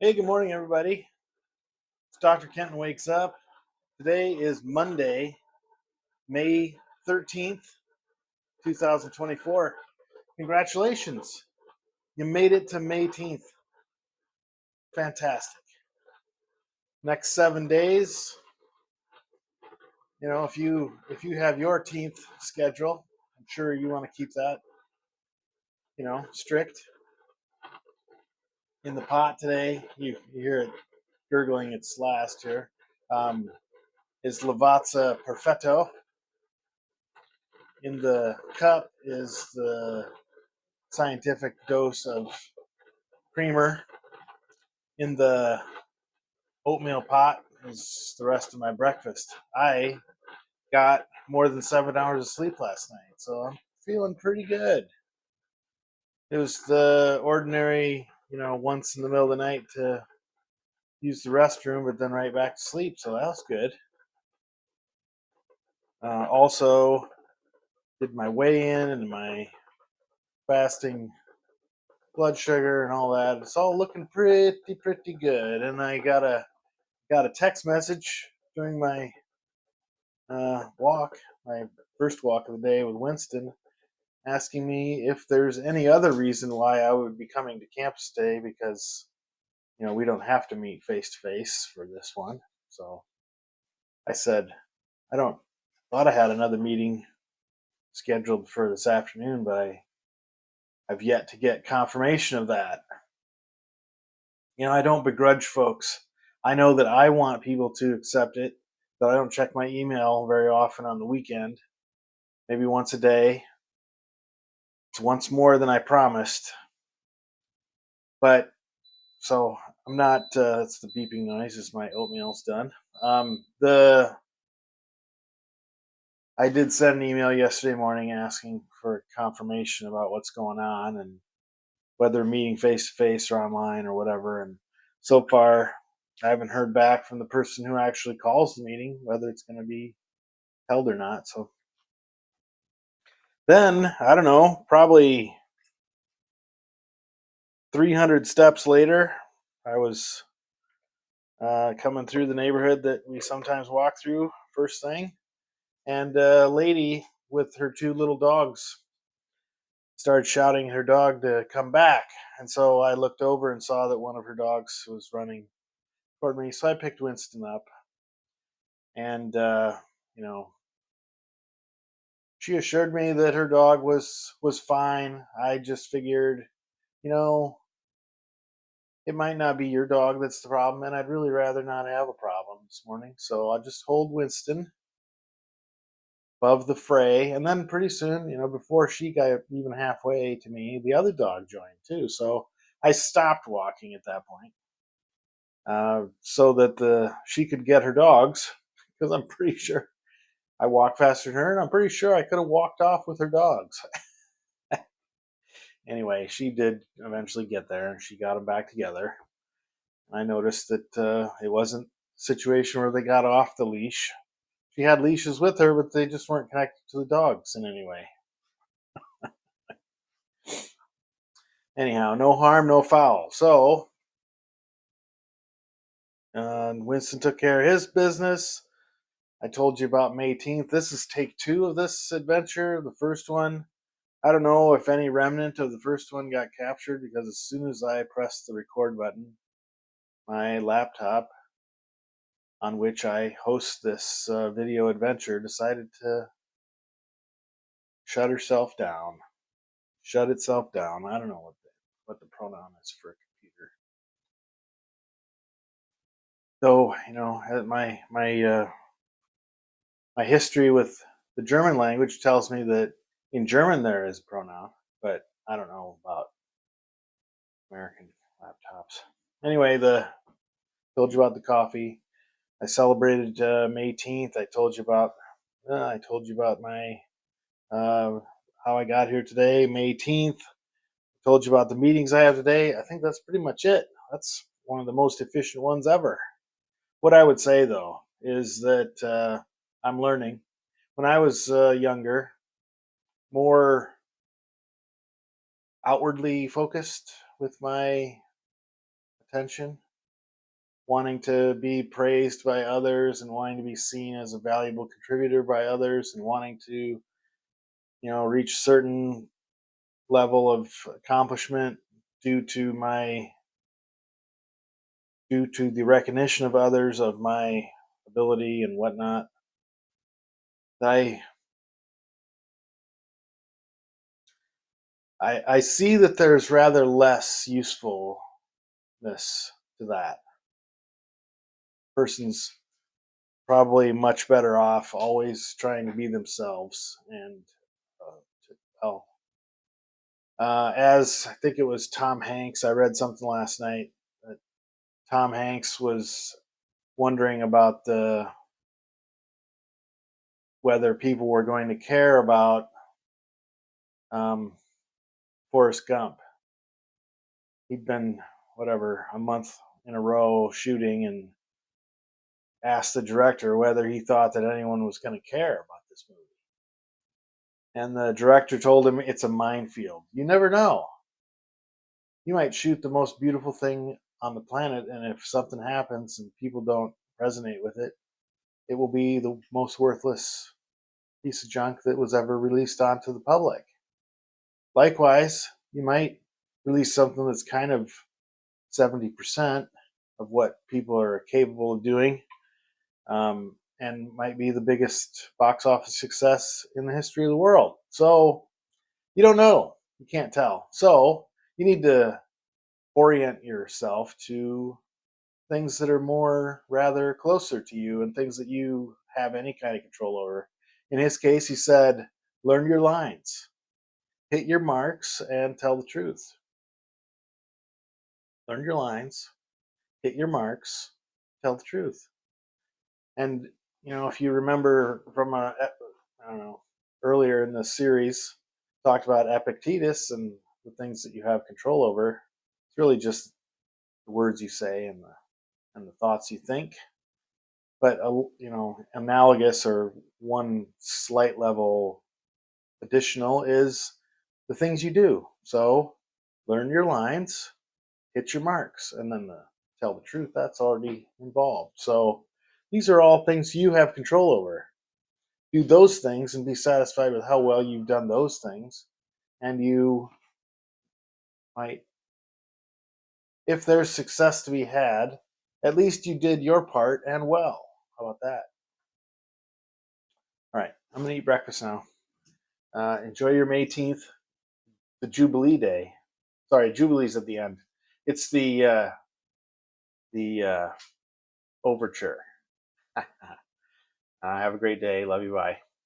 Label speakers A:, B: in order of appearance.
A: Hey, good morning, everybody. It's Dr. Kenton Wakes Up. Today is Monday, May 13th, 2024. Congratulations. You made it to May 10th. Fantastic. Next 7 days, if you have your 10th schedule, I'm sure you want to keep that, strict. In the pot today, you hear it gurgling its last here. Is Lavazza Perfetto. In the cup is the scientific dose of creamer. In the oatmeal pot is the rest of my breakfast. I got more than 7 hours of sleep last night, so I'm feeling pretty good. It was the ordinary, once in the middle of the night to use the restroom, but then right back to sleep, so that was good. Also, did my weigh-in and my fasting blood sugar and all that. It's all looking pretty good, and I got a text message during my walk, my first walk of the day with Winston, asking me if there's any other reason why I would be coming to campus today because we don't have to meet face to face for this one. So I said I don't thought I had another meeting scheduled for this afternoon, but I've yet to get confirmation of that. I don't begrudge folks. I know that I want people to accept it, but I don't check my email very often on the weekend. Maybe once a day. It's once more than I promised. But so I'm not. It's the beeping noise as my oatmeal's done. The I did send an email yesterday morning asking for confirmation about what's going on and whether meeting face to face or online or whatever. And so far, I haven't heard back from the person who actually calls the meeting whether it's going to be held or not. So then I don't know, probably 300 steps later, I was coming through the neighborhood that we sometimes walk through first thing, and a lady with her two little dogs started shouting at her dog to come back. And so I looked over and saw that one of her dogs was running toward me. So I picked Winston up, and you know, she assured me that her dog was fine. I just figured, you know, it might not be your dog that's the problem, and I'd really rather not have a problem this morning. So I'll just hold Winston above the fray, and then pretty soon, before she got even halfway to me, the other dog joined too. So I stopped walking at that point, so that the she could get her dogs, because I'm pretty sure I walked faster than her, and I'm pretty sure I could have walked off with her dogs. Anyway, she did eventually get there, and she got them back together. I noticed that it wasn't a situation where they got off the leash. She had leashes with her, but they just weren't connected to the dogs in any way. Anyhow, no harm, no foul. So, Winston took care of his business. I told you about May 10th. This is take two of this adventure. The first one, I don't know if any remnant of the first one got captured because as soon as I pressed the record button, my laptop on which I host this video adventure decided to shut herself down. Shut itself down. I don't know what the pronoun is for a computer. Though my history with the German language tells me that in German there is a pronoun, but I don't know about American laptops. Anyway, the told you about the coffee. I celebrated May 10th. I told you about my uh, how I got here today, May 10th. Told you about the meetings I have today. I think that's pretty much it. That's one of the most efficient ones ever. What I would say though is that I'm learning. When I was younger, more outwardly focused with my attention, wanting to be praised by others and wanting to be seen as a valuable contributor by others and wanting to, reach certain level of accomplishment due to my due to the recognition of others of my ability and whatnot. I I see that there's rather less usefulness to that. Person's probably much better off always trying to be themselves and to tell. As I think it was Tom Hanks, I read something last night that Tom Hanks was wondering about the whether people were going to care about um, Forrest Gump. He'd been whatever a month in a row shooting and asked the director whether he thought that anyone was going to care about this movie. And the director told him it's a minefield. You never know. You might shoot the most beautiful thing on the planet, and if something happens and people don't resonate with it, it will be the most worthless piece of junk that was ever released onto the public. Likewise, you might release something that's kind of 70% of what people are capable of doing, and might be the biggest box office success in the history of the world. So you don't know. You can't tell. So you need to orient yourself to things that are more rather closer to you and things that you have any kind of control over. In his case, he said, learn your lines, hit your marks, and tell the truth. Learn your lines, hit your marks, tell the truth. And if you remember from I don't know, earlier in the series, talked about Epictetus and the things that you have control over. It's really just the words you say and the thoughts you think. But analogous or one slight level additional is the things you do. So learn your lines, hit your marks, and then tell the truth. That's already involved. So these are all things you have control over. Do those things and be satisfied with how well you've done those things, and you might, if there's success to be had, at least you did your part and well. How about that? All right, I'm gonna eat breakfast now. Enjoy your May 18th, the Jubilee Day. Sorry, Jubilee's at the end. It's the overture. Have a great day. Love you. Bye.